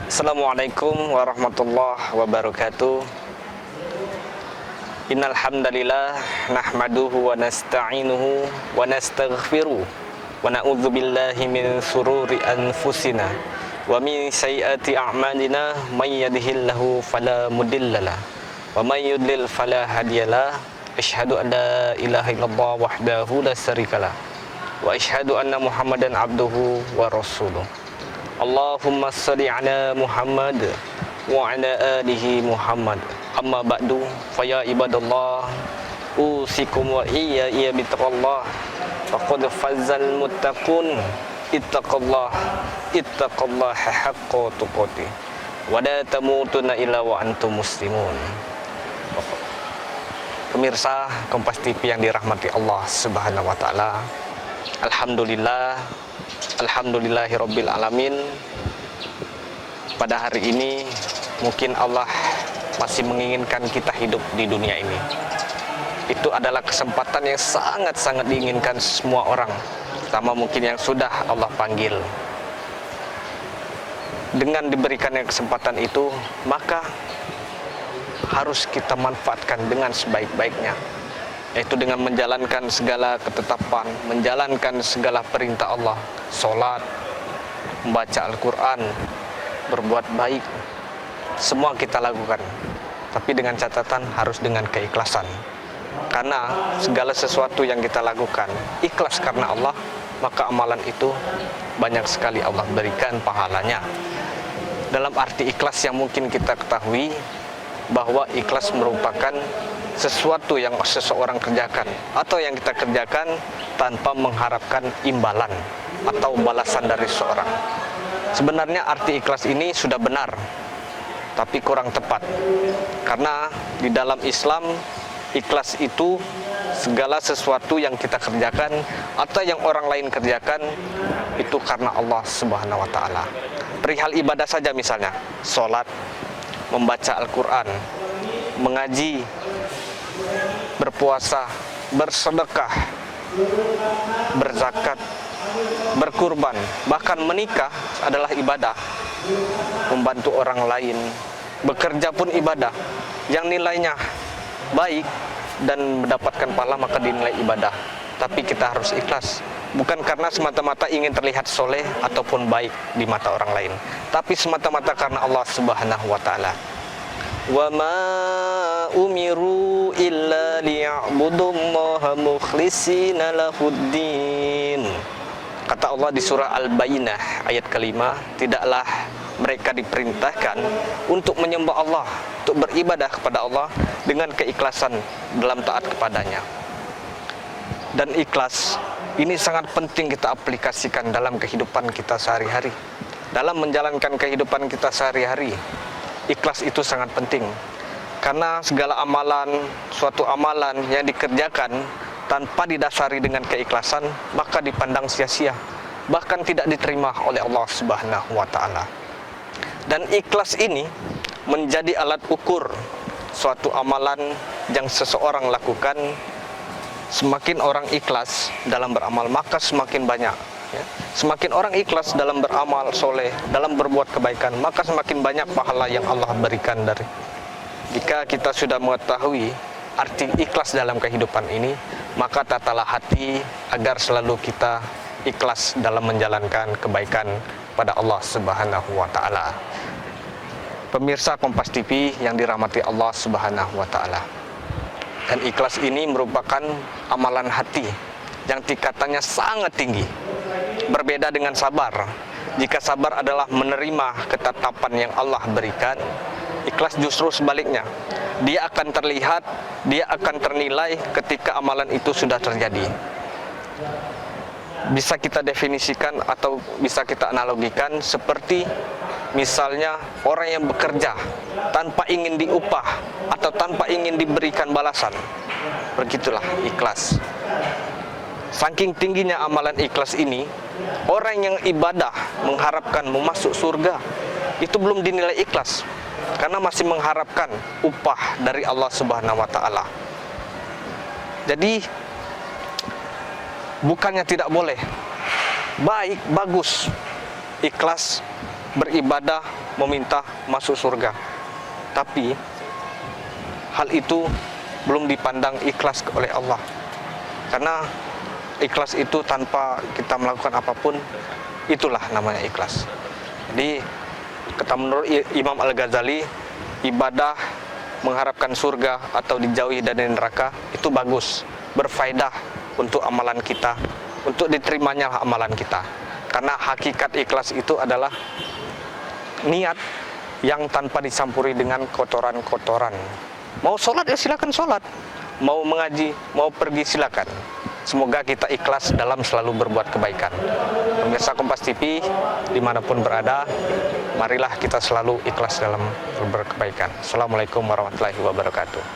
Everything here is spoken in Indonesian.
Assalamualaikum warahmatullahi wabarakatuh. Innal hamdalillah nahmaduhu wa nasta'inuhu wa nastaghfiruh wa na'udzu billahi min shururi anfusina wa min sayyiati a'malina may yahdihillahu fala mudhillalah wa may yudlil fala hadiyalah. Asyhadu an la ilaha illallah wahdahu la syarikalah wa asyhadu anna Muhammadan abduhu wa rasuluh. Allahumma shalli ala Muhammad wa ala alihi Muhammad. Amma ba'du, faya ibadallah, usikum wa iya bitaqallah, faqad fazal muttaqun, ittaqallah haqqa tuqatih, wa la tamutunna illa wa antum muslimun. Pemirsa Kompas TV yang dirahmati Allah Subhanahu wa taala. Alhamdulillahirabbil alamin. Pada hari ini mungkin Allah masih menginginkan kita hidup di dunia ini. Itu adalah kesempatan yang sangat-sangat diinginkan semua orang, terutama mungkin yang sudah Allah panggil. Dengan diberikannya kesempatan itu, maka harus kita manfaatkan dengan sebaik-baiknya, yaitu dengan menjalankan segala ketetapan, menjalankan segala perintah Allah, sholat, membaca Al-Quran, berbuat baik, semua kita lakukan, tapi dengan catatan harus dengan keikhlasan. Karena segala sesuatu yang kita lakukan ikhlas karena Allah, maka amalan itu banyak sekali Allah berikan pahalanya. Dalam arti ikhlas yang mungkin kita ketahui, bahwa ikhlas merupakan sesuatu yang seseorang kerjakan atau yang kita kerjakan tanpa mengharapkan imbalan atau balasan dari seseorang. Sebenarnya arti ikhlas ini sudah benar, tapi kurang tepat. Karena di dalam Islam, ikhlas itu segala sesuatu yang kita kerjakan atau yang orang lain kerjakan itu karena Allah Subhanahu wa taala. Perihal ibadah saja misalnya, sholat, membaca Al-Quran, mengaji, berpuasa, bersedekah, berzakat, berkurban, bahkan menikah adalah ibadah. Membantu orang lain, bekerja pun ibadah. Yang nilainya baik dan mendapatkan pahala maka dinilai ibadah. Tapi kita harus ikhlas, bukan karena semata-mata ingin terlihat soleh ataupun baik di mata orang lain, tapi semata-mata karena Allah Subhanahu wa taala. Wa ma umiru illa liya'budullaha mukhlishina lahuddin. Kata Allah di surah Al-Bayyinah ayat kelima, tidaklah mereka diperintahkan untuk menyembah Allah, untuk beribadah kepada Allah dengan keikhlasan dalam taat kepadanya. Dan ikhlas ini sangat penting kita aplikasikan dalam kehidupan kita sehari-hari. Dalam menjalankan kehidupan kita sehari-hari, ikhlas itu sangat penting. Karena segala amalan, suatu amalan yang dikerjakan tanpa didasari dengan keikhlasan, maka dipandang sia-sia, bahkan tidak diterima oleh Allah Subhanahu wa taala. Dan ikhlas ini menjadi alat ukur suatu amalan yang seseorang lakukan. Semakin orang ikhlas dalam beramal, maka semakin banyak, ya. Semakin orang ikhlas dalam beramal soleh, dalam berbuat kebaikan, maka semakin banyak pahala yang Allah berikan dari. Jika kita sudah mengetahui arti ikhlas dalam kehidupan ini, maka tatalah hati agar selalu kita ikhlas dalam menjalankan kebaikan pada Allah Subhanahu wa taala. Pemirsa Kompas TV yang dirahmati Allah Subhanahu wa taala. Dan ikhlas ini merupakan amalan hati yang tingkatannya sangat tinggi. Berbeda dengan sabar. Jika sabar adalah menerima ketetapan yang Allah berikan, ikhlas justru sebaliknya. Dia akan terlihat, dia akan ternilai ketika amalan itu sudah terjadi. Bisa kita definisikan atau bisa kita analogikan seperti misalnya orang yang bekerja tanpa ingin diupah atau tanpa ingin diberikan balasan. Begitulah ikhlas. Saking tingginya amalan ikhlas ini, orang yang ibadah mengharapkan memasuk surga itu belum dinilai ikhlas, karena masih mengharapkan upah dari Allah Subhanahu wa taala. Jadi bukannya tidak boleh, baik, bagus, ikhlas, beribadah meminta masuk surga. Tapi hal itu belum dipandang ikhlas oleh Allah. Karena ikhlas itu tanpa kita melakukan apapun, itulah namanya ikhlas. Jadi kata menurut Imam Al-Ghazali, ibadah mengharapkan surga atau dijauhi dari neraka itu bagus, berfaedah untuk amalan kita, untuk diterimanya amalan kita. Karena hakikat ikhlas itu adalah niat yang tanpa dicampuri dengan kotoran-kotoran. Mau sholat ya silakan sholat, mau mengaji, mau pergi silakan. Semoga kita ikhlas dalam selalu berbuat kebaikan. Pemirsa Kompas TV dimanapun berada, marilah kita selalu ikhlas dalam berbuat kebaikan. Assalamualaikum warahmatullahi wabarakatuh.